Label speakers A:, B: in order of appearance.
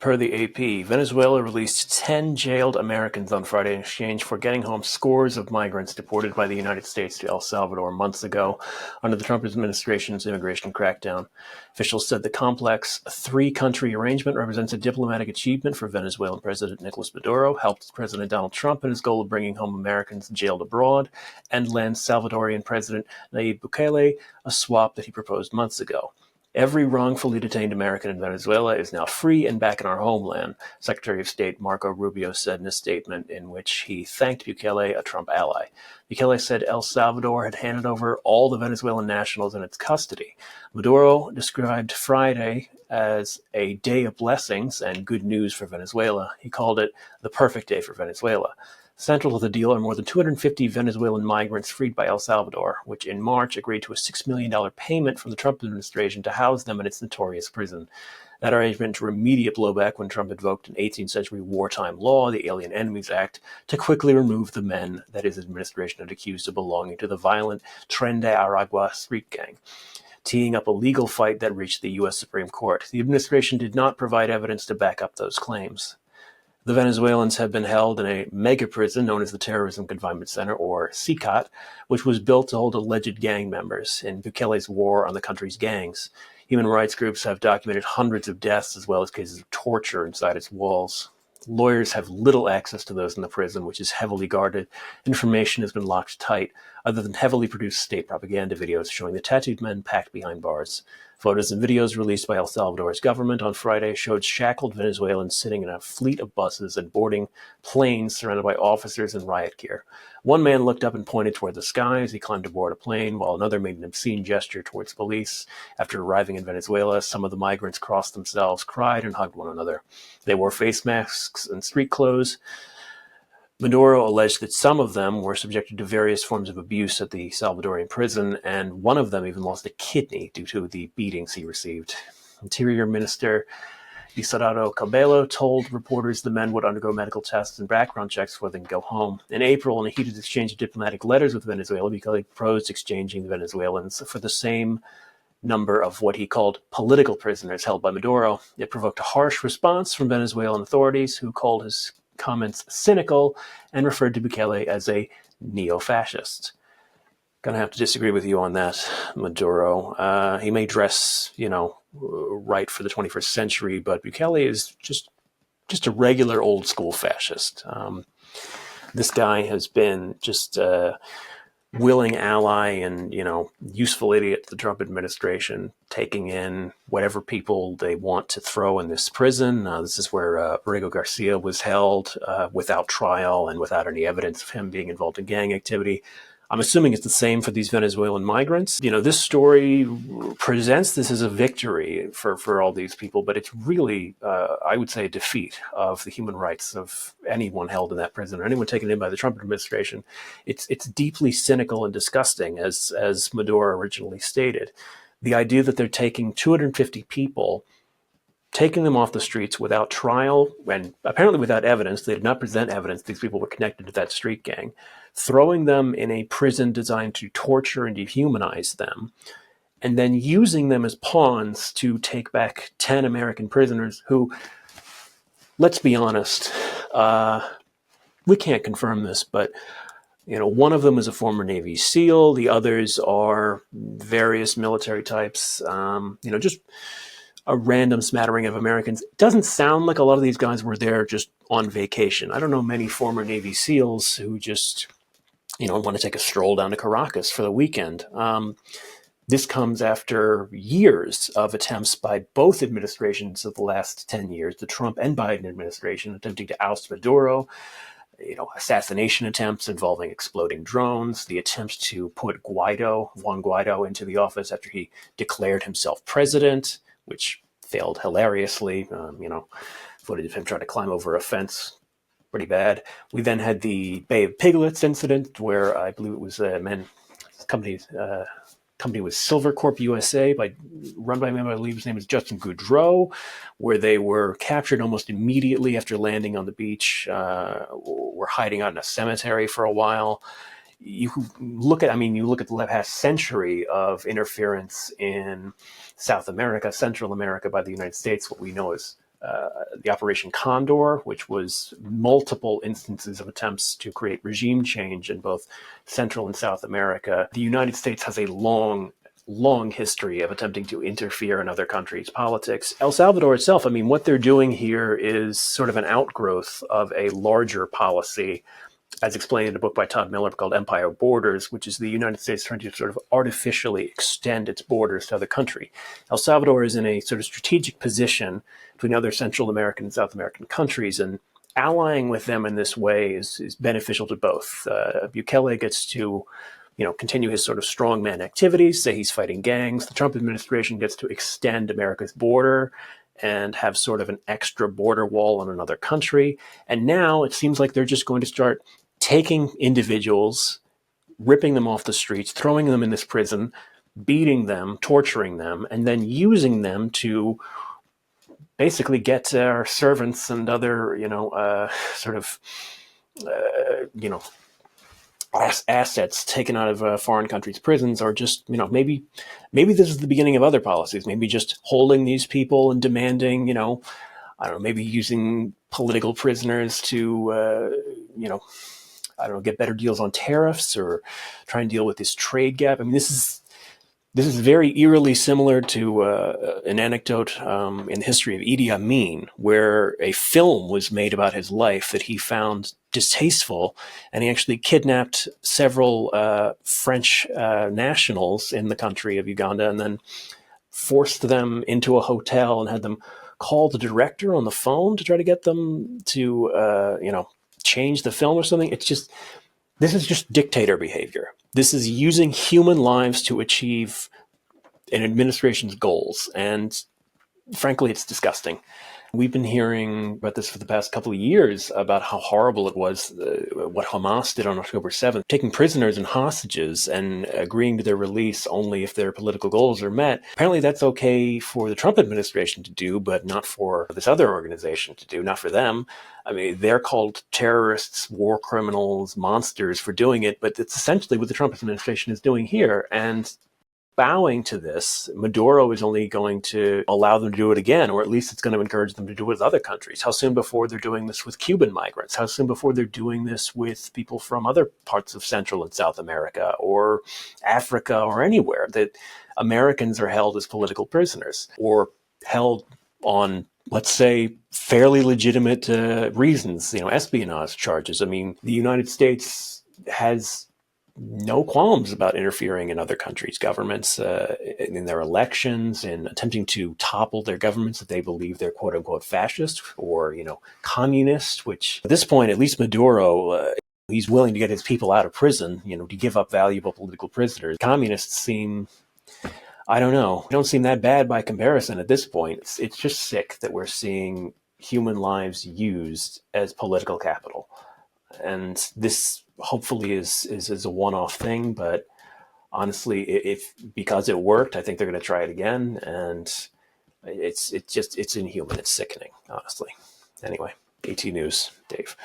A: Per the AP, Venezuela released 10 jailed Americans on Friday in exchange for getting home scores of migrants deported by the United States to El Salvador months ago under the Trump administration's immigration crackdown. Officials said the complex three-country arrangement represents a diplomatic achievement for Venezuelan President Nicolas Maduro, helped President Donald Trump in his goal of bringing home Americans jailed abroad, and land Salvadorian President Nayib Bukele a swap that he proposed months ago. Every wrongfully detained American in Venezuela is now free and back in our homeland, Secretary of State Marco Rubio said in a statement in which he thanked Bukele, a Trump ally. Bukele said El Salvador had handed over all the Venezuelan nationals in its custody. Maduro described Friday as a day of blessings and good news for Venezuela. He called it the perfect day for Venezuela. Central to the deal are more than 250 Venezuelan migrants freed by El Salvador, which in March agreed to a $6 million payment from the Trump administration to house them in its notorious prison. That arrangement drew immediate blowback when Trump invoked an 18th century wartime law, the Alien Enemies Act, to quickly remove the men that his administration had accused of belonging to the violent Tren de Aragua street gang, teeing up a legal fight that reached the U.S. Supreme Court. The administration did not provide evidence to back up those claims. The Venezuelans have been held in a mega prison known as the Terrorism Confinement Center, or CICOT, which was built to hold alleged gang members in Bukele's war on the country's gangs. Human rights groups have documented hundreds of deaths as well as cases of torture inside its walls. Lawyers have little access to those in the prison, which is heavily guarded. Information has been locked tight, other than heavily produced state propaganda videos showing the tattooed men packed behind bars. Photos and videos released by El Salvador's government on Friday showed shackled Venezuelans sitting in a fleet of buses and boarding planes surrounded by officers in riot gear. One man looked up and pointed toward the sky as he climbed aboard a plane, while another made an obscene gesture towards police. After arriving in Venezuela, some of the migrants crossed themselves, cried, and hugged one another. They wore face masks and street clothes. Maduro alleged that some of them were subjected to various forms of abuse at the Salvadorian prison, and one of them even lost a kidney due to the beatings he received. Interior Minister Salvador Cabello told reporters the men would undergo medical tests and background checks before they can go home. In April, in a heated exchange of diplomatic letters with Venezuela, because he proposed exchanging the Venezuelans for the same number of what he called political prisoners held by Maduro. It provoked a harsh response from Venezuelan authorities, who called his comments cynical and referred to Bukele as a neo-fascist. Gonna have to disagree with you on that, Maduro. He may dress, right for the 21st century, but Bukele is just a regular old school fascist. This guy has been just a willing ally and, useful idiot to the Trump administration, taking in whatever people they want to throw in this prison. This is where Rodrigo Garcia was held without trial and without any evidence of him being involved in gang activity. I'm assuming it's the same for these Venezuelan migrants. This story presents this as a victory for all these people, but it's really, I would say, a defeat of the human rights of anyone held in that prison or anyone taken in by the Trump administration. It's deeply cynical and disgusting, as Maduro originally stated. The idea that they're taking 250 people, taking them off the streets without trial and apparently without evidence. They did not present evidence these people were connected to that street gang. Throwing them in a prison designed to torture and dehumanize them, and then using them as pawns to take back 10 American prisoners who, let's be honest, we can't confirm this, but one of them is a former Navy SEAL. The others are various military types, just a random smattering of Americans. It doesn't sound like a lot of these guys were there just on vacation. I don't know many former Navy SEALs who just, want to take a stroll down to Caracas for the weekend. This comes after years of attempts by both administrations of the last 10 years, the Trump and Biden administration, attempting to oust Maduro, assassination attempts involving exploding drones, the attempts to put Juan Guaido into the office after he declared himself president, which failed hilariously. Footage of him trying to climb over a fence, pretty bad. We then had the Bay of Piglets incident, where I believe it was company was Silvercorp USA, run by a man I believe his name is Justin Goudreau, where they were captured almost immediately after landing on the beach, were hiding out in a cemetery for a while. You look at the past century of interference in South America, Central America by the United States, what we know as the Operation Condor, which was multiple instances of attempts to create regime change in both Central and South America. The United States has a long history of attempting to interfere in other countries' politics. El Salvador itself, I mean, what they're doing here is sort of an outgrowth of a larger policy, as explained in a book by Todd Miller called Empire Borders, which is the United States trying to sort of artificially extend its borders to other countries. El Salvador is in a sort of strategic position between other Central American and South American countries, and allying with them in this way is beneficial to both. Bukele gets to continue his sort of strongman activities, say he's fighting gangs. The Trump administration gets to extend America's border and have sort of an extra border wall on another country. And now it seems like they're just going to start taking individuals, ripping them off the streets, throwing them in this prison, beating them, torturing them, and then using them to basically get our servants and other, assets taken out of foreign countries' prisons, or just, maybe this is the beginning of other policies. Maybe just holding these people and demanding, I don't know, maybe using political prisoners to, get better deals on tariffs, or try and deal with this trade gap. I mean, this is very eerily similar to an anecdote in the history of Idi Amin, where a film was made about his life that he found distasteful, and he actually kidnapped several French nationals in the country of Uganda and then forced them into a hotel and had them call the director on the phone to try to get them to, change the film or something. This is just dictator behavior. This is using human lives to achieve an administration's goals. And frankly, it's disgusting. We've been hearing about this for the past couple of years, about how horrible it was, what Hamas did on October 7th, taking prisoners and hostages and agreeing to their release only if their political goals are met. Apparently that's okay for the Trump administration to do, but not for this other organization to do, not for them. I mean, they're called terrorists, war criminals, monsters for doing it, but it's essentially what the Trump administration is doing here. And bowing to this, Maduro is only going to allow them to do it again, or at least it's going to encourage them to do it with other countries. How soon before they're doing this with Cuban migrants? How soon before they're doing this with people from other parts of Central and South America or Africa or anywhere that Americans are held as political prisoners or held on, let's say, fairly legitimate reasons, espionage charges. I mean, the United States has no qualms about interfering in other countries' governments, in their elections, and attempting to topple their governments that they believe they're quote unquote fascist or, communist, which at this point, at least Maduro, he's willing to get his people out of prison, to give up valuable political prisoners. Communists seem, I don't know, don't seem that bad by comparison at this point. It's just sick that we're seeing human lives used as political capital. And this hopefully is a one-off thing, but honestly, because it worked, I think they're going to try it again, and it's inhuman. It's sickening, honestly. Anyway, AT News, Dave.